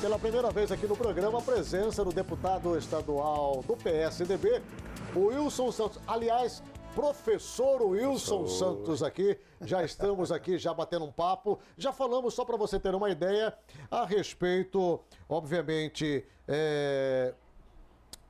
Pela primeira vez aqui no programa, a presença do deputado estadual do PSDB, o Wilson Santos. Aliás, professor Wilson Santos aqui, já estamos aqui já batendo um papo, já falamos, só para você ter uma ideia, a respeito, obviamente,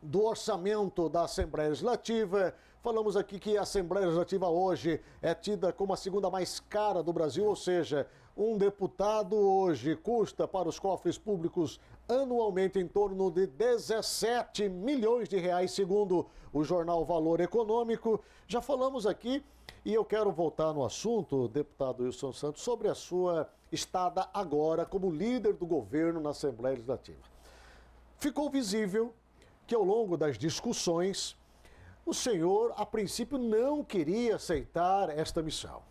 do orçamento da Assembleia Legislativa. Falamos aqui que a Assembleia Legislativa hoje é tida como a segunda mais cara do Brasil, ou seja, um deputado hoje custa para os cofres públicos anualmente em torno de 17 milhões de reais, segundo o jornal Valor Econômico. Já falamos aqui e eu quero voltar no assunto, deputado Wilson Santos, sobre a sua estada agora como líder do governo na Assembleia Legislativa. Ficou visível que ao longo das discussões, o senhor, a princípio, não queria aceitar esta missão.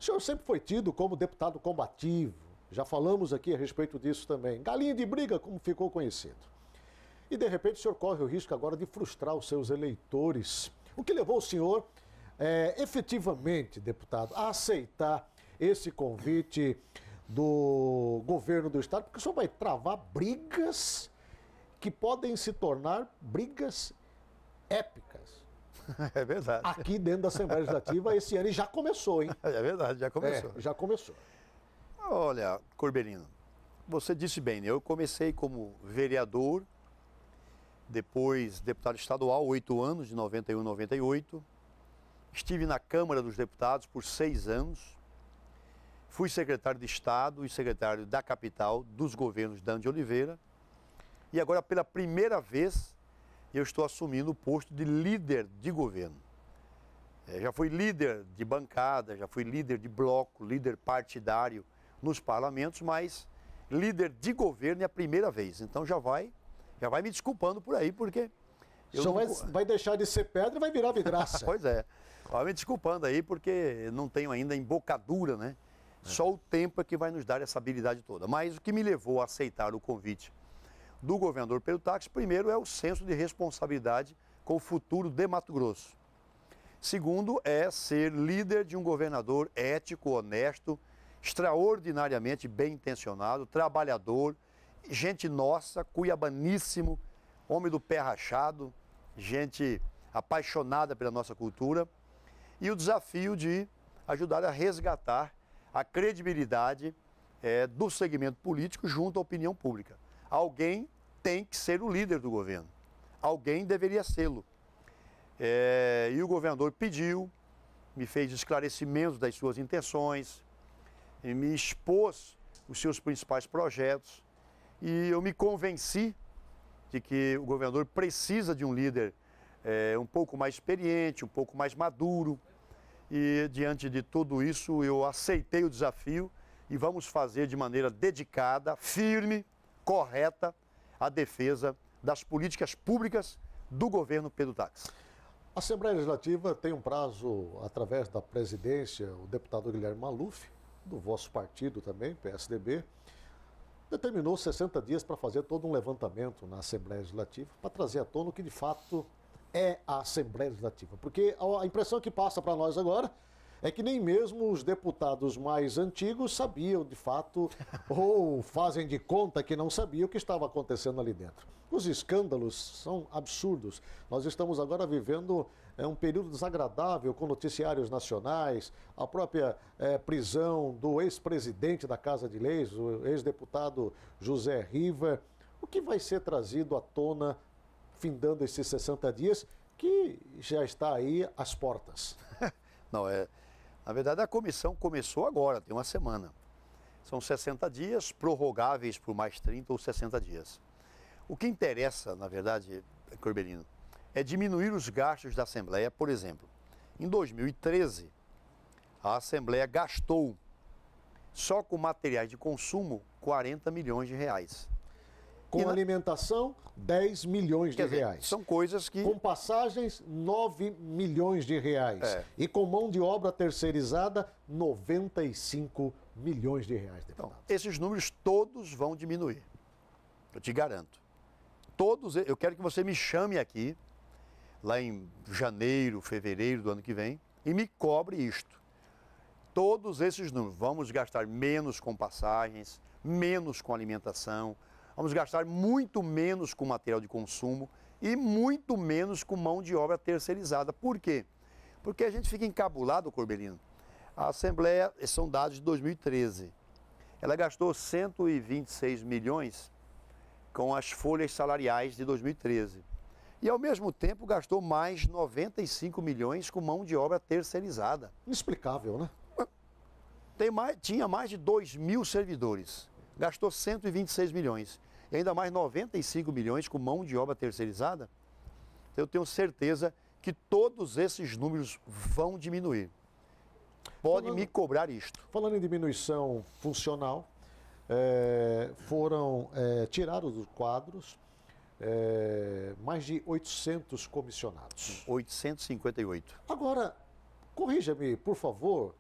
O senhor sempre foi tido como deputado combativo, já falamos aqui a respeito disso também. Galinha de briga, como ficou conhecido. E, de repente, o senhor corre o risco agora de frustrar os seus eleitores. O que levou o senhor, efetivamente, deputado, a aceitar esse convite do governo do Estado, porque o senhor vai travar brigas que podem se tornar brigas épicas. É verdade. Aqui dentro da Assembleia Legislativa, esse ano já começou, hein? É verdade, já começou. Já começou. Olha, Corbelino, você disse bem, né? Eu comecei como vereador, depois deputado estadual, 8 anos, de 91 a 98. Estive na Câmara dos Deputados por 6 anos. Fui secretário de Estado e secretário da capital dos governos Dan de Oliveira. E agora, pela primeira vez, eu estou assumindo o posto de líder de governo. Já fui líder de bancada, já fui líder de bloco, líder partidário nos parlamentos, mas líder de governo é a primeira vez. Então já vai me desculpando por aí, porque... Vai deixar de ser pedra e vai virar vidraça. Pois é, vai me desculpando aí, porque não tenho ainda embocadura, né? Só o tempo é que vai nos dar essa habilidade toda. Mas o que me levou a aceitar o convite do governador Pedro Táxi, primeiro, é o senso de responsabilidade com o futuro de Mato Grosso. Segundo, é ser líder de um governador ético, honesto, extraordinariamente bem intencionado, trabalhador, gente nossa, cuiabaníssimo, homem do pé rachado, gente apaixonada pela nossa cultura, e o desafio de ajudar a resgatar a credibilidade do segmento político junto à opinião pública. Alguém tem que ser o líder do governo. Alguém deveria sê-lo. E o governador pediu, me fez esclarecimentos das suas intenções, me expôs os seus principais projetos e eu me convenci de que o governador precisa de um líder um pouco mais experiente, um pouco mais maduro. E diante de tudo isso, eu aceitei o desafio e vamos fazer de maneira dedicada, firme, correta, a defesa das políticas públicas do governo Pedro Táxi. A Assembleia Legislativa tem um prazo, através da presidência, o deputado Guilherme Maluf, do vosso partido também, PSDB, determinou 60 dias para fazer todo um levantamento na Assembleia Legislativa, para trazer à tona o que de fato é a Assembleia Legislativa. Porque a impressão que passa para nós agora é que nem mesmo os deputados mais antigos sabiam de fato, ou fazem de conta que não sabiam o que estava acontecendo ali dentro. Os escândalos são absurdos. Nós estamos agora vivendo um período desagradável com noticiários nacionais, a própria prisão do ex-presidente da Casa de Leis, o ex-deputado José Riva. O que vai ser trazido à tona, findando esses 60 dias, que já está aí às portas? Não, na verdade, a comissão começou agora, tem uma semana. São 60 dias, prorrogáveis por mais 30 ou 60 dias. O que interessa, na verdade, Corbelino, é diminuir os gastos da Assembleia. Por exemplo, em 2013, a Assembleia gastou, só com materiais de consumo, 40 milhões de reais. Com alimentação, 10 milhões de reais. São coisas que... Com passagens, 9 milhões de reais. E com mão de obra terceirizada, 95 milhões de reais. Então, esses números todos vão diminuir. Eu te garanto. Todos, eu quero que você me chame aqui, lá em janeiro, fevereiro do ano que vem, e me cobre isto. Todos esses números. Vamos gastar menos com passagens, menos com alimentação, vamos gastar muito menos com material de consumo e muito menos com mão de obra terceirizada. Por quê? Porque a gente fica encabulado, Corbelino. A Assembleia, são dados de 2013, ela gastou 126 milhões com as folhas salariais de 2013. E, ao mesmo tempo, gastou mais 95 milhões com mão de obra terceirizada. Inexplicável, né? Tinha mais de 2 mil servidores, gastou 126 milhões. E ainda mais 95 milhões com mão de obra terceirizada. Eu tenho certeza que todos esses números vão diminuir. Pode me cobrar isto. Falando em diminuição funcional, foram tirados dos quadros mais de 800 comissionados. 858. Agora, corrija-me, por favor,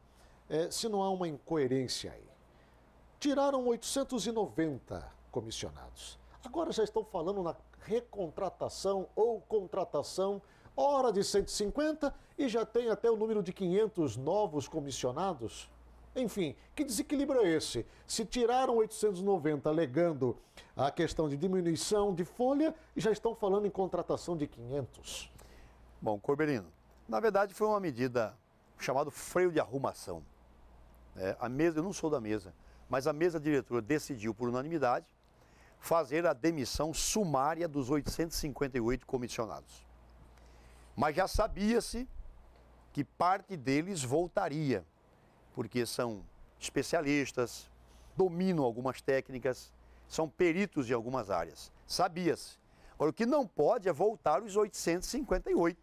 se não há uma incoerência aí. Tiraram 890 comissionados. Agora já estão falando na recontratação ou contratação, ora de 150 e já tem até o número de 500 novos comissionados. Enfim, que desequilíbrio é esse? Se tiraram 890 alegando a questão de diminuição de folha e já estão falando em contratação de 500. Bom, Corbelino, na verdade foi uma medida chamada freio de arrumação. A mesa, eu não sou da mesa, mas a mesa diretora decidiu por unanimidade fazer a demissão sumária dos 858 comissionados. Mas já sabia-se que parte deles voltaria, porque são especialistas, dominam algumas técnicas, são peritos em algumas áreas. Sabia-se. Agora, o que não pode é voltar os 858.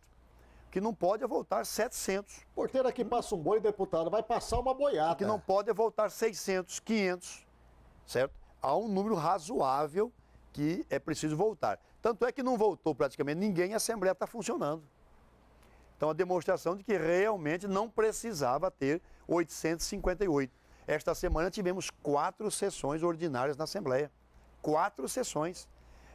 O que não pode é voltar 700. Porteira que passa um boi, deputado, vai passar uma boiada. O que não pode é voltar 600, 500, certo? Há um número razoável que é preciso voltar. Tanto é que não voltou praticamente ninguém e a Assembleia está funcionando. Então, a demonstração de que realmente não precisava ter 858. Esta semana tivemos 4 sessões ordinárias na Assembleia. 4 sessões.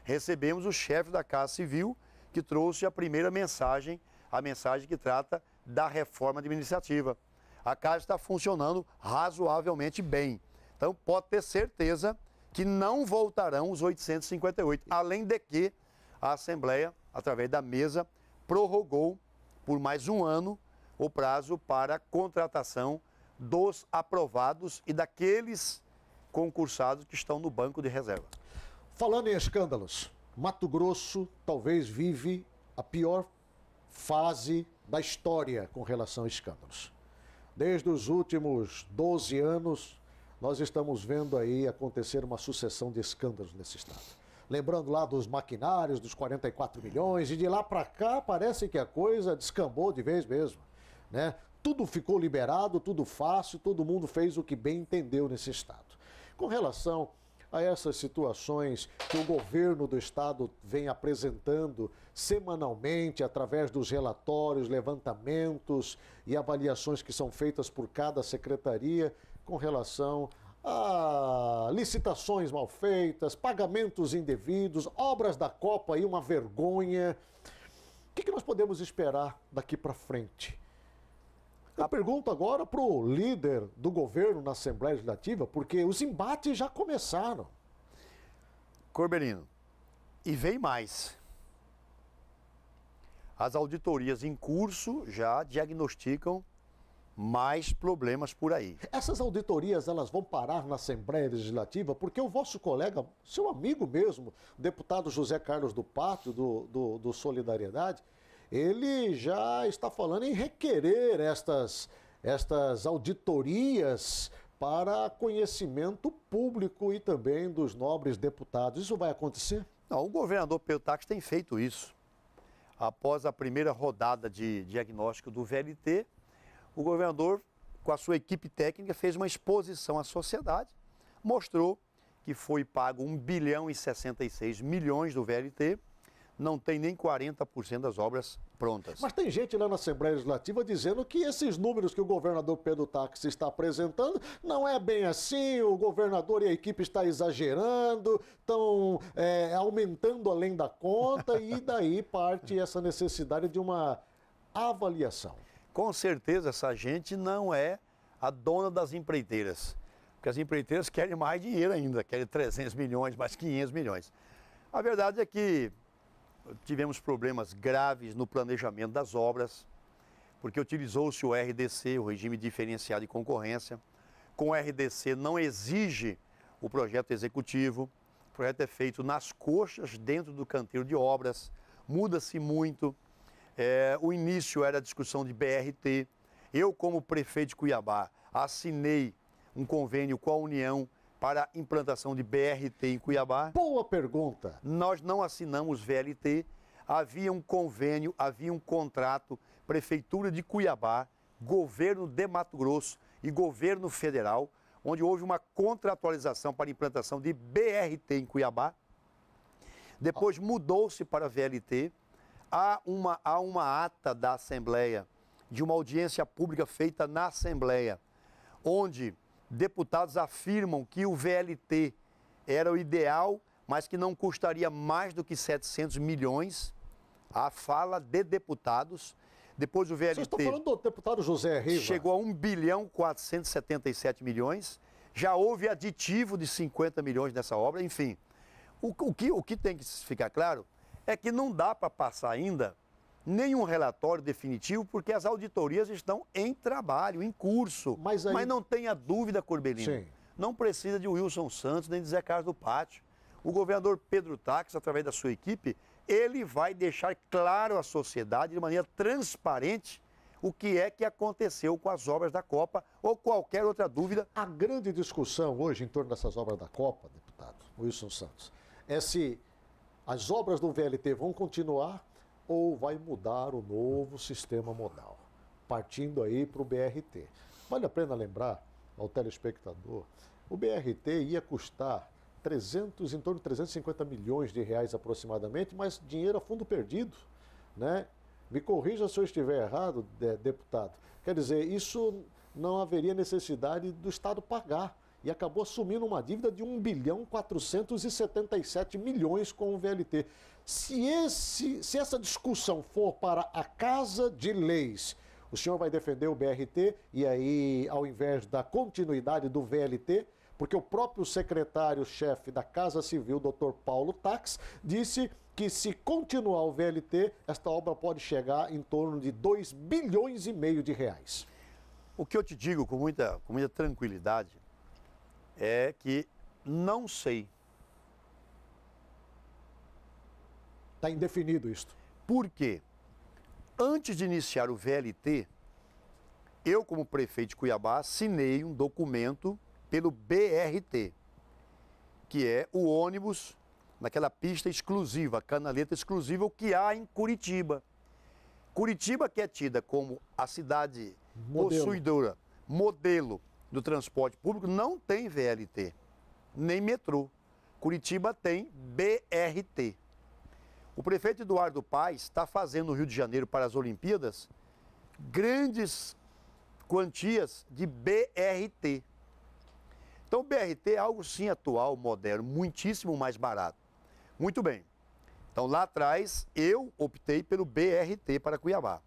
Recebemos o chefe da Casa Civil, que trouxe a primeira mensagem, a mensagem que trata da reforma administrativa. A Casa está funcionando razoavelmente bem. Então, pode ter certeza que não voltarão os 858. Além de que a Assembleia, através da mesa, prorrogou por mais um ano o prazo para contratação dos aprovados e daqueles concursados que estão no banco de reserva. Falando em escândalos, Mato Grosso talvez vive a pior fase da história com relação a escândalos. Desde os últimos 12 anos, nós estamos vendo aí acontecer uma sucessão de escândalos nesse estado. Lembrando lá dos maquinários, dos 44 milhões, e de lá para cá parece que a coisa descambou de vez mesmo, né? Tudo ficou liberado, tudo fácil, todo mundo fez o que bem entendeu nesse estado. Com relação a essas situações que o governo do estado vem apresentando semanalmente através dos relatórios, levantamentos e avaliações que são feitas por cada secretaria com relação a licitações mal feitas, pagamentos indevidos, obras da Copa aí, uma vergonha. O que nós podemos esperar daqui para frente? Eu pergunto agora para o líder do governo na Assembleia Legislativa, porque os embates já começaram. Corbelino, e vem mais. As auditorias em curso já diagnosticam mais problemas por aí. Essas auditorias, elas vão parar na Assembleia Legislativa, porque o vosso colega, seu amigo mesmo, o deputado José Carlos do Pátio, do Solidariedade, ele já está falando em requerer estas auditorias para conhecimento público e também dos nobres deputados. Isso vai acontecer? Não, o governador Pedro Táxi tem feito isso. Após a primeira rodada de diagnóstico do VLT, o governador, com a sua equipe técnica, fez uma exposição à sociedade, mostrou que foi pago 1 bilhão e 66 milhões do VLT, não tem nem 40% das obras prontas. Mas tem gente lá na Assembleia Legislativa dizendo que esses números que o governador Pedro Táxi está apresentando não é bem assim, o governador e a equipe estão exagerando, estão aumentando além da conta e daí parte essa necessidade de uma avaliação. Com certeza essa gente não é a dona das empreiteiras, Porque as empreiteiras querem mais dinheiro ainda, querem 300 milhões, mais 500 milhões. A verdade é que tivemos problemas graves no planejamento das obras, porque utilizou-se o RDC, o regime diferenciado de concorrência. Com o RDC não exige o projeto executivo, o projeto é feito nas coxas, dentro do canteiro de obras, muda-se muito. O início era a discussão de BRT. Eu, como prefeito de Cuiabá, assinei um convênio com a União para a implantação de BRT em Cuiabá. Boa pergunta. Nós não assinamos VLT, havia um convênio, havia um contrato, Prefeitura de Cuiabá, Governo de Mato Grosso e Governo Federal, onde houve uma contratualização para a implantação de BRT em Cuiabá. Depois mudou-se para VLT. Há uma ata da Assembleia, de uma audiência pública feita na Assembleia, onde deputados afirmam que o VLT era o ideal, mas que não custaria mais do que 700 milhões. A fala de deputados. Depois o VLT... Vocês estão falando do deputado José Riva. Chegou a 1 bilhão 477 milhões. Já houve aditivo de 50 milhões nessa obra. Enfim, o que tem que ficar claro é que não dá para passar ainda nenhum relatório definitivo, porque as auditorias estão em trabalho, em curso. Mas não tenha dúvida, Corbelino, sim, não precisa de Wilson Santos nem de Zé Carlos do Pátio. O governador Pedro Táxi, através da sua equipe, ele vai deixar claro à sociedade, de maneira transparente, o que é que aconteceu com as obras da Copa ou qualquer outra dúvida. A grande discussão hoje em torno dessas obras da Copa, deputado Wilson Santos, é se as obras do VLT vão continuar ou vai mudar o novo sistema modal, partindo aí para o BRT. Vale a pena lembrar ao telespectador, o BRT ia custar em torno de 350 milhões de reais aproximadamente, mas dinheiro a fundo perdido, né? Me corrija se eu estiver errado, deputado. Quer dizer, isso não haveria necessidade do Estado pagar e acabou assumindo uma dívida de 1 bilhão 477 milhões com o VLT. Se essa discussão for para a Casa de Leis, o senhor vai defender o BRT e aí, ao invés da continuidade do VLT, porque o próprio secretário-chefe da Casa Civil, Dr. Paulo Tax, disse que se continuar o VLT, esta obra pode chegar em torno de 2 bilhões e meio de reais. O que eu te digo com muita tranquilidade é que não sei. Está indefinido isto. Por quê? Antes de iniciar o VLT, eu, como prefeito de Cuiabá, assinei um documento pelo BRT, que é o ônibus naquela pista exclusiva, canaleta exclusiva, o que há em Curitiba. Curitiba, que é tida como a cidade possuidora, modelo do transporte público, não tem VLT, nem metrô. Curitiba tem BRT. O prefeito Eduardo Paes está fazendo no Rio de Janeiro para as Olimpíadas grandes quantias de BRT. Então, o BRT é algo sim atual, moderno, muitíssimo mais barato. Muito bem. Então, lá atrás, eu optei pelo BRT para Cuiabá.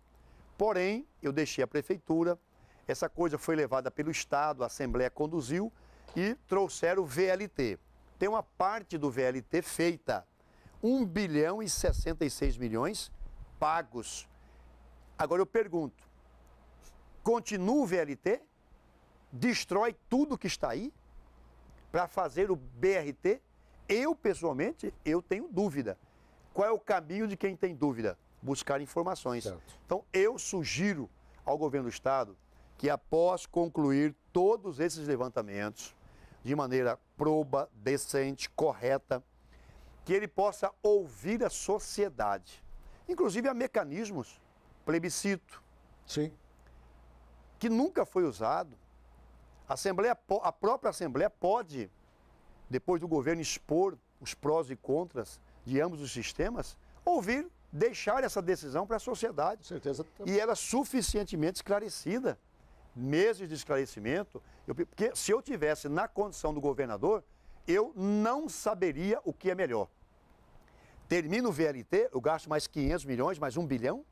Porém, eu deixei a prefeitura, essa coisa foi levada pelo Estado, a Assembleia conduziu e trouxeram o VLT. Tem uma parte do VLT feita, 1 bilhão e 66 milhões pagos. Agora eu pergunto, continua o VLT? Destrói tudo que está aí para fazer o BRT? Eu, pessoalmente, eu tenho dúvida. Qual é o caminho de quem tem dúvida? Buscar informações. Certo. Então, eu sugiro ao governo do Estado que, após concluir todos esses levantamentos, de maneira proba, decente, correta, que ele possa ouvir a sociedade. Inclusive, há mecanismos, plebiscito, sim, que nunca foi usado. A própria Assembleia pode, depois do governo expor os prós e contras de ambos os sistemas, ouvir, deixar essa decisão para a sociedade. com certeza. E ela suficientemente esclarecida. Meses de esclarecimento. Porque se eu tivesse na condição do governador, eu não saberia o que é melhor. Termino o VLT, eu gasto mais 500 milhões, mais 1 bilhão.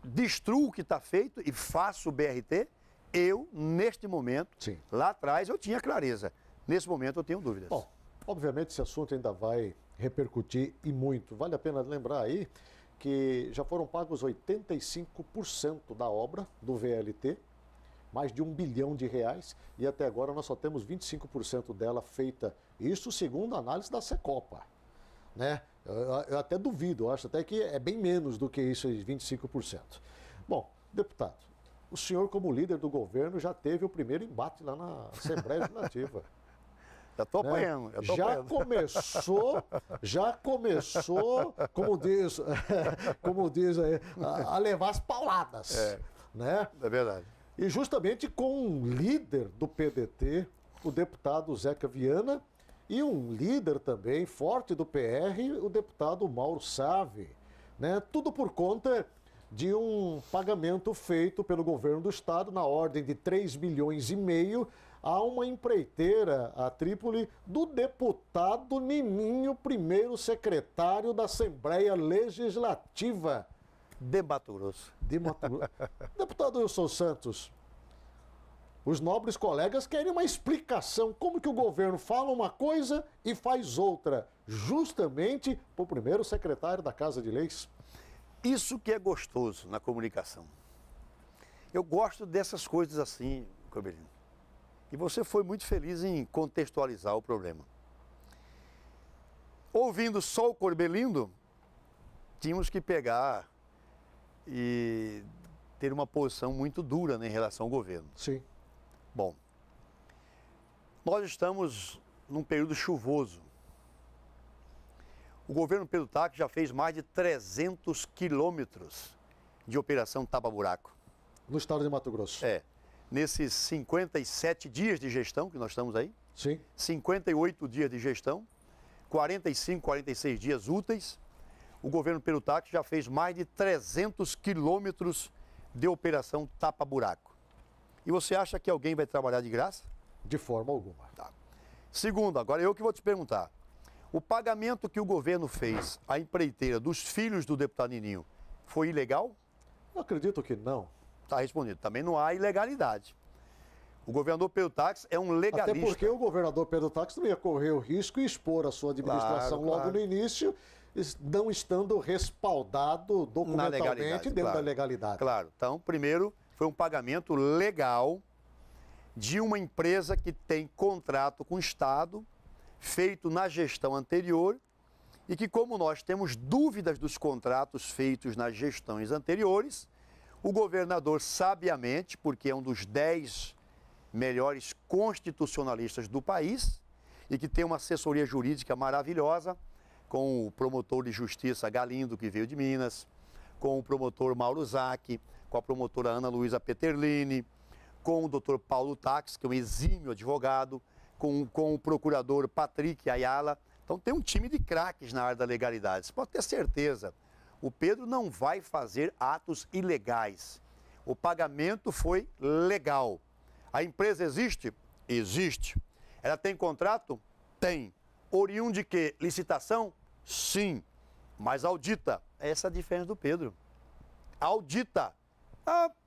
Destruo o que está feito e faço o BRT. Eu, neste momento, Sim. lá atrás eu tinha clareza. Nesse momento eu tenho dúvidas. Bom, obviamente esse assunto ainda vai repercutir e muito. Vale a pena lembrar aí que já foram pagos 85% da obra do VLT, mais de R$ 1 bilhão, e até agora nós só temos 25% dela feita, isso segundo a análise da Secopa, né? Eu até duvido, eu acho até que é bem menos do que isso, 25%. Bom, deputado, o senhor como líder do governo já teve o primeiro embate lá na Assembleia Legislativa. Já estou apanhando. Já começou, como diz aí, a levar as pauladas, né? É verdade. E justamente com um líder do PDT, o deputado Zeca Viana, e um líder também forte do PR, o deputado Mauro Save, né? Tudo por conta de um pagamento feito pelo governo do estado na ordem de 3,5 milhões a uma empreiteira, a Trípoli, do deputado Nininho, primeiro secretário da Assembleia Legislativa de Mato Grosso. Deputado Wilson Santos, os nobres colegas querem uma explicação. Como que o governo fala uma coisa e faz outra, justamente para o primeiro secretário da Casa de Leis? Isso que é gostoso na comunicação. Eu gosto dessas coisas assim, Corbelino. E você foi muito feliz em contextualizar o problema. Ouvindo só o Corbelindo, tínhamos que pegar e ter uma posição muito dura, né, em relação ao governo. Sim. Bom, nós estamos num período chuvoso. O governo Pedro Táxi já fez mais de 300 quilômetros de operação tapa-buraco. No estado de Mato Grosso. Nesses 57 dias de gestão que nós estamos aí, sim, 58 dias de gestão, 45, 46 dias úteis, o governo Pedro Táxi já fez mais de 300 quilômetros de operação tapa-buraco. E você acha que alguém vai trabalhar de graça? De forma alguma. Tá. Segundo, agora eu que vou te perguntar. O pagamento que o governo fez à empreiteira dos filhos do deputado Nininho foi ilegal? Eu acredito que não. Está respondido. Também não há ilegalidade. O governador Pedro Táxi é um legalista. Até porque o governador Pedro Táxi não ia correr o risco e expor a sua administração logo no início, não estando respaldado documentalmente dentro da legalidade. Claro. Então, primeiro, foi um pagamento legal de uma empresa que tem contrato com o Estado, feito na gestão anterior, e que, como nós temos dúvidas dos contratos feitos nas gestões anteriores, o governador, sabiamente, porque é um dos 10 melhores constitucionalistas do país e que tem uma assessoria jurídica maravilhosa, com o promotor de justiça Galindo, que veio de Minas, com o promotor Mauro Zac, com a promotora Ana Luísa Peterlini, com o doutor Paulo Táxi, que é um exímio advogado, com o procurador Patrick Ayala. Então tem um time de craques na área da legalidade. Você pode ter certeza, o Pedro não vai fazer atos ilegais. O pagamento foi legal. A empresa existe? Existe. Ela tem contrato? Tem. Oriundo de quê? Licitação? Sim. Mas audita. Essa é a diferença do Pedro. Audita.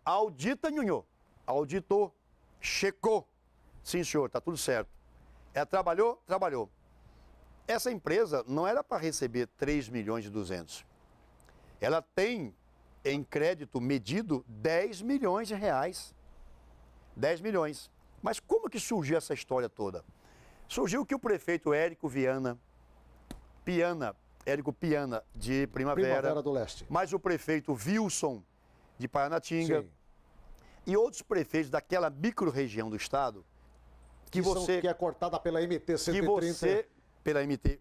Audita, Nhunhô. Auditou. Checou. Sim, senhor, está tudo certo. Ela trabalhou? Trabalhou. Essa empresa não era para receber 3 milhões e 200. Ela tem em crédito medido 10 milhões de reais. 10 milhões. Mas como que surgiu essa história toda? Surgiu que o prefeito Érico Piana, de Primavera do Leste. Mas o prefeito Wilson, de Paranatinga, sim, e outros prefeitos daquela micro-região do estado, que é cortada pela MT 130.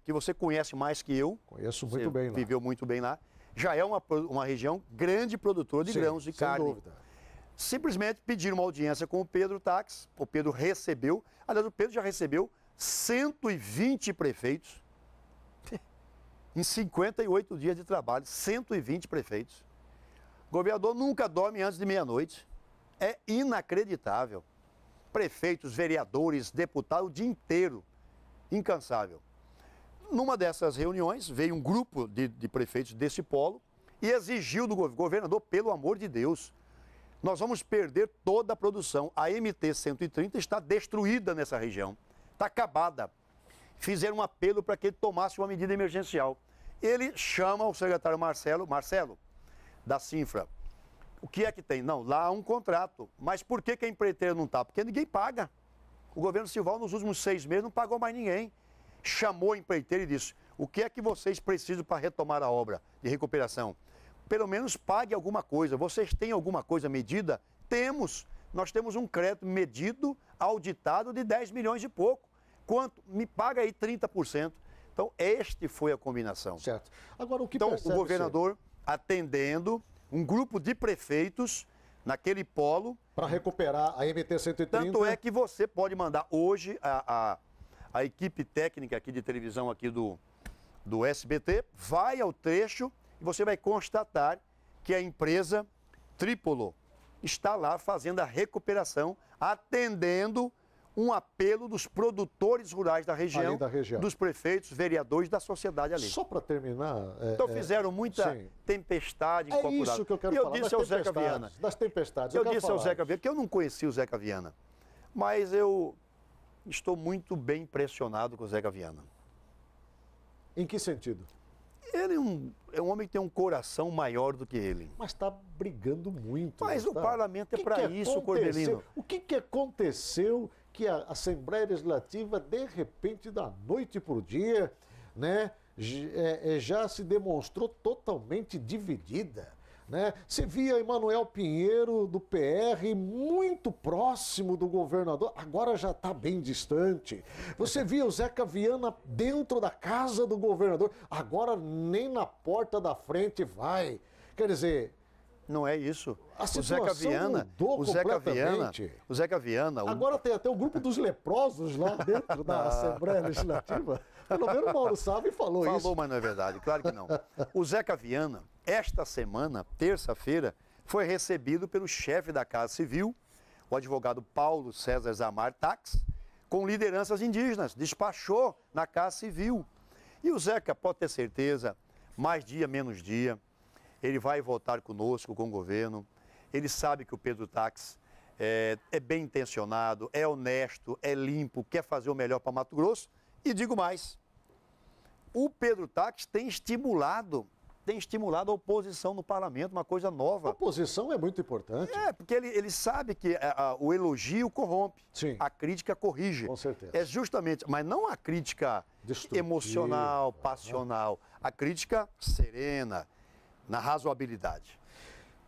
Que você conhece mais que eu. Conheço muito bem lá. Viveu muito bem lá. Já é uma região grande produtora de grãos de carne. Sem dúvida. Simplesmente pediram uma audiência com o Pedro Táxi. O Pedro recebeu. Aliás, o Pedro já recebeu 120 prefeitos. Em 58 dias de trabalho, 120 prefeitos. O governador nunca dorme antes de meia-noite. É inacreditável. Prefeitos, vereadores, deputados, o dia inteiro. Incansável. Numa dessas reuniões, veio um grupo de prefeitos desse polo e exigiu do governador, pelo amor de Deus, Nós vamos perder toda a produção. A MT-130 está destruída nessa região, está acabada. Fizeram um apelo para que ele tomasse uma medida emergencial. Ele chama o secretário Marcelo, da Cinfra. O que é que tem? Não, lá há um contrato. Mas por que a empreiteira não está? Porque ninguém paga. O governo Silval, nos últimos 6 meses, não pagou mais ninguém. Chamou a empreiteira e disse, o que é que vocês precisam para retomar a obra de recuperação? Pelo menos pague alguma coisa. Vocês têm alguma coisa medida? Temos. Nós temos um crédito medido, auditado, de 10 milhões e pouco. Quanto? Me paga aí 30%. Então, este foi a combinação. Certo. Agora, o que então, o governador atendendo um grupo de prefeitos naquele polo. Para recuperar a MT-130. Tanto é que você pode mandar hoje a equipe técnica aqui de televisão aqui do SBT, vai ao trecho e você vai constatar que a empresa Tripolo está lá fazendo a recuperação, atendendo um apelo dos produtores rurais da região, dos prefeitos, vereadores, da sociedade ali. Só para terminar... Então fizeram muita tempestade incorporada. É isso que eu quero falar, eu disse ao Zeca Viana. Das tempestades. Eu disse ao Zeca Viana, que eu não conhecia o Zeca Viana, mas eu estou muito bem impressionado com o Zeca Viana. Em que sentido? Ele é um homem que tem um coração maior do que ele. Mas está brigando muito. Mas o parlamento é para isso, Corbelino. O que aconteceu que a Assembleia Legislativa, de repente, da noite para o dia, né, já se demonstrou totalmente dividida? Né? Você via Emanuel Pinheiro, do PR, muito próximo do governador, agora já está bem distante. Você via o Zeca Viana dentro da casa do governador, agora nem na porta da frente vai. Quer dizer... Não é isso. A situação mudou completamente. O Zeca Viana... Agora tem até o grupo dos leprosos lá dentro da Assembleia Legislativa. Pelo menos o Mauro Sabe falou isso. Falou, mas não é verdade, claro que não. O Zeca Viana, esta semana, terça-feira, foi recebido pelo chefe da Casa Civil, o advogado Paulo César Zamar Tax, com lideranças indígenas. Despachou na Casa Civil. E o Zeca, pode ter certeza, mais dia, menos dia, ele vai votar conosco, com o governo. Ele sabe que o Pedro Tax é bem intencionado, é honesto, é limpo, quer fazer o melhor para Mato Grosso. E digo mais, o Pedro Tax tem estimulado a oposição no parlamento, uma coisa nova. A oposição é muito importante. Porque ele sabe que o elogio corrompe, sim, a crítica corrige. Com certeza. É justamente, mas não a crítica emocional, passional, a crítica serena, na razoabilidade.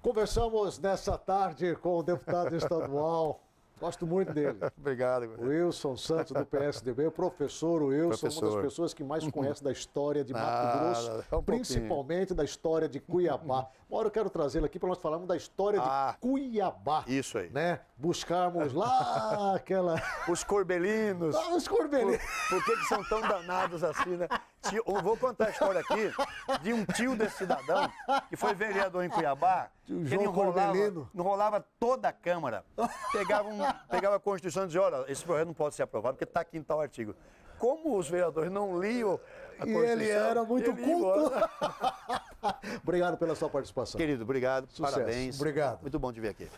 Conversamos nessa tarde com o deputado estadual, gosto muito dele. Obrigado. Wilson Santos, do PSDB, o professor Wilson, uma das pessoas que mais conhece da história de Mato Grosso, principalmente da história de Cuiabá. Uma hora eu quero trazê-lo aqui para nós falarmos da história de Cuiabá. Isso aí. Né? Buscarmos lá aquela... Os corbelinos. Os corbelinos. Por que são tão danados assim, né? Eu vou contar a história aqui de um tio desse cidadão que foi vereador em Cuiabá. Ele enrolava toda a Câmara. Pegava a Constituição e dizia, olha, esse projeto não pode ser aprovado porque está aqui em tal artigo. Como os vereadores não liam a Constituição... E ele era muito culto. Obrigado pela sua participação. Querido, obrigado. Sucesso. Parabéns. Obrigado. Muito bom te ver aqui.